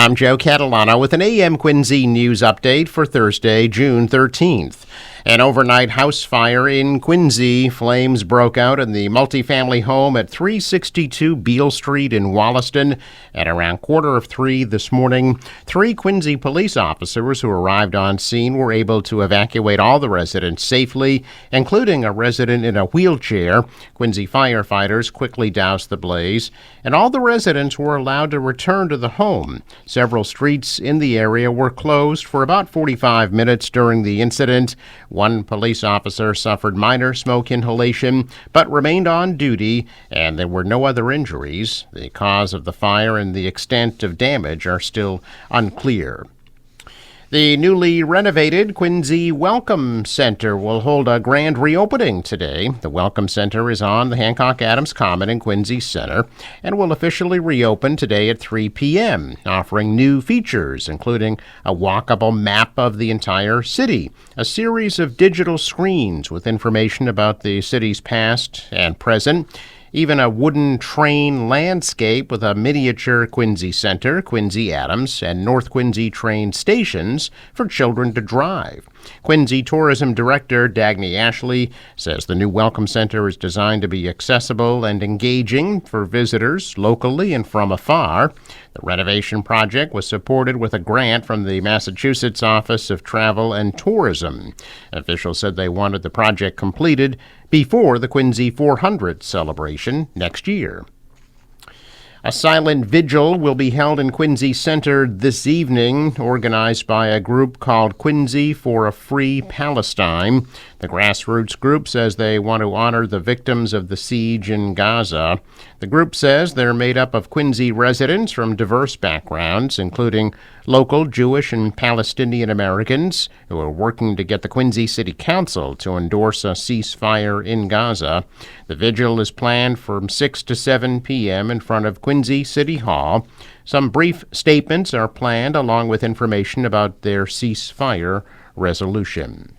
I'm Joe Catalano with an AM Quincy news update for Thursday, June 13th. An overnight house fire in Quincy. Flames broke out in the multifamily home at 362 Beale Street in Wollaston at around 2:45 this morning. 3 Quincy police officers who arrived on scene were able to evacuate all the residents safely, including a resident in a wheelchair. Quincy firefighters quickly doused the blaze, and all the residents were allowed to return to the home. Several streets in the area were closed for about 45 minutes during the incident. One police officer suffered minor smoke inhalation but remained on duty, and there were no other injuries. The cause of the fire and the extent of damage are still unclear. The newly renovated Quincy Welcome Center will hold a grand reopening today. The Welcome Center is on the Hancock Adams Common in Quincy Center and will officially reopen today at 3 p.m., offering new features, including a walkable map of the entire city, a series of digital screens with information about the city's past and present, even a wooden train landscape with a miniature Quincy Center, Quincy Adams, and North Quincy train stations for children to drive. Quincy Tourism Director Dagny Ashley says the new Welcome Center is designed to be accessible and engaging for visitors locally and from afar. The renovation project was supported with a grant from the Massachusetts Office of Travel and Tourism. Officials said they wanted the project completed before the Quincy 400 celebration next year. A silent vigil will be held in Quincy Center this evening, organized by a group called Quincy for a Free Palestine. The grassroots group says they want to honor the victims of the siege in Gaza. The group says they're made up of Quincy residents from diverse backgrounds, including local Jewish and Palestinian Americans who are working to get the Quincy City Council to endorse a ceasefire in Gaza. The vigil is planned from 6 to 7 p.m. in front of Quincy City Hall. Some brief statements are planned along with information about their ceasefire resolution.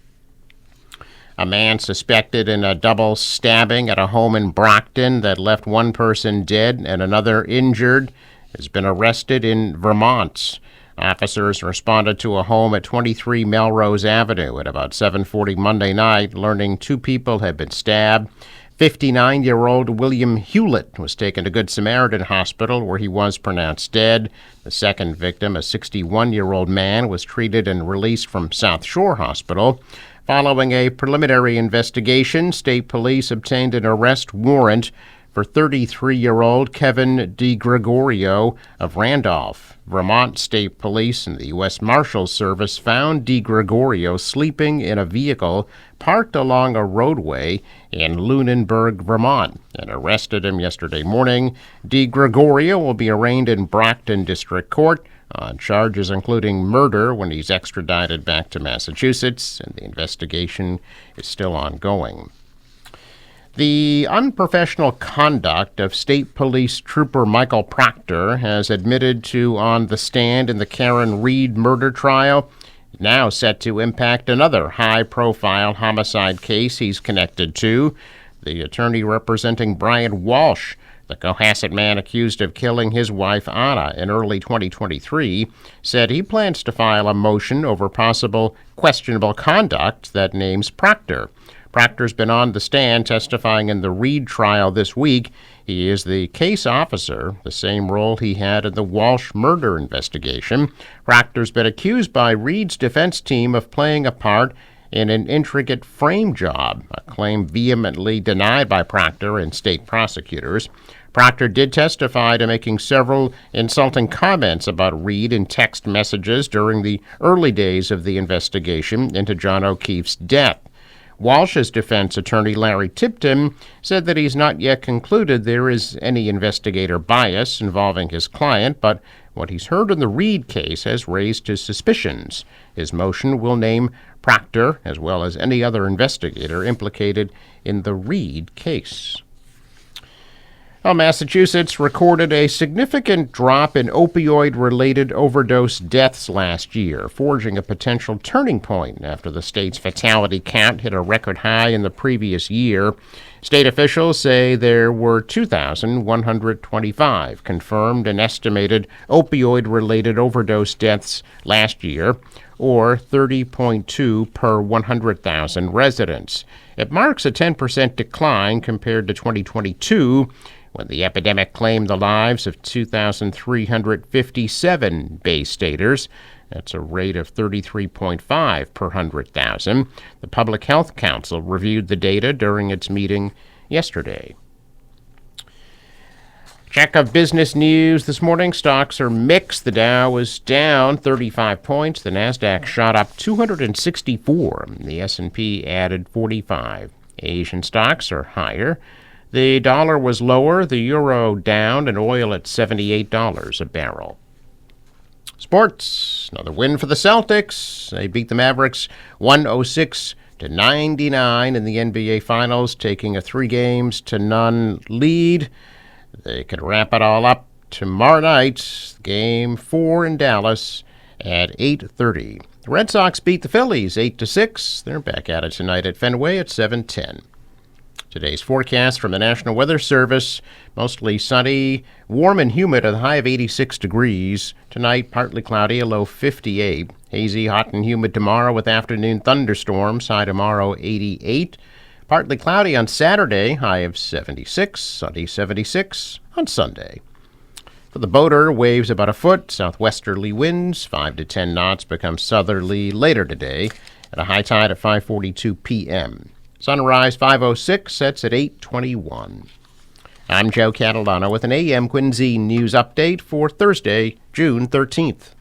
A man suspected in a double stabbing at a home in Brockton that left one person dead and another injured has been arrested in Vermont. Officers responded to a home at 23 Melrose Avenue at about 7:40 Monday night, learning 2 people had been stabbed. 59-year-old William Hewlett was taken to Good Samaritan Hospital, where he was pronounced dead. The second victim, a 61-year-old man, was treated and released from South Shore Hospital. Following a preliminary investigation, state police obtained an arrest warrant for 33-year-old Kevin DiGregorio of Randolph. Vermont State Police and the U.S. Marshals Service found DiGregorio sleeping in a vehicle parked along a roadway in Lunenburg, Vermont, and arrested him yesterday morning. DiGregorio will be arraigned in Brockton District Court on charges including murder when he's extradited back to Massachusetts, and the investigation is still ongoing. The unprofessional conduct of State Police Trooper Michael Proctor has admitted to on the stand in the Karen Reed murder trial, now set to impact another high-profile homicide case he's connected to. The attorney representing Brian Walsh, the Cohasset man accused of killing his wife Anna in early 2023, said he plans to file a motion over possible questionable conduct that names Proctor. Proctor's been on the stand testifying in the Reed trial this week. He is the case officer, the same role he had in the Walsh murder investigation. Proctor's been accused by Reed's defense team of playing a part in an intricate frame job, a claim vehemently denied by Proctor and state prosecutors. Proctor did testify to making several insulting comments about Reed in text messages during the early days of the investigation into John O'Keefe's death. Walsh's defense attorney, Larry Tipton, said that he's not yet concluded there is any investigator bias involving his client, but what he's heard in the Reed case has raised his suspicions. His motion will name Proctor, as well as any other investigator implicated in the Reed case. Well, Massachusetts recorded a significant drop in opioid-related overdose deaths last year, forging a potential turning point after the state's fatality count hit a record high in the previous year. State officials say there were 2,125 confirmed and estimated opioid-related overdose deaths last year, or 30.2 per 100,000 residents. It marks a 10% decline compared to 2022, when the epidemic claimed the lives of 2,357 Bay Staters. That's a rate of 33.5 per 100,000. The Public Health Council reviewed the data during its meeting yesterday. Check of business news this morning. Stocks are mixed. The Dow was down 35 points. The Nasdaq shot up 264. The S&P added 45. Asian stocks are higher. The dollar was lower, the euro down, and oil at $78 a barrel. Sports, another win for the Celtics. They beat the Mavericks 106-99 in the NBA Finals, taking a 3-0 lead. They could wrap it all up tomorrow night, Game 4 in Dallas at 8:30. The Red Sox beat the Phillies 8-6. They're back at it tonight at Fenway at 7:10. Today's forecast from the National Weather Service: mostly sunny, warm and humid, a high of 86 degrees. Tonight, partly cloudy, a low 58. Hazy, hot and humid tomorrow with afternoon thunderstorms, high tomorrow 88. Partly cloudy on Saturday, high of 76. Sunny 76 on Sunday. For the boater, waves about a foot. Southwesterly winds 5 to 10 knots become southerly later today at a high tide at 5:42 p.m. Sunrise 5:06 sets at 8:21. I'm Joe Catalano with an AM Quincy news update for Thursday, June 13th.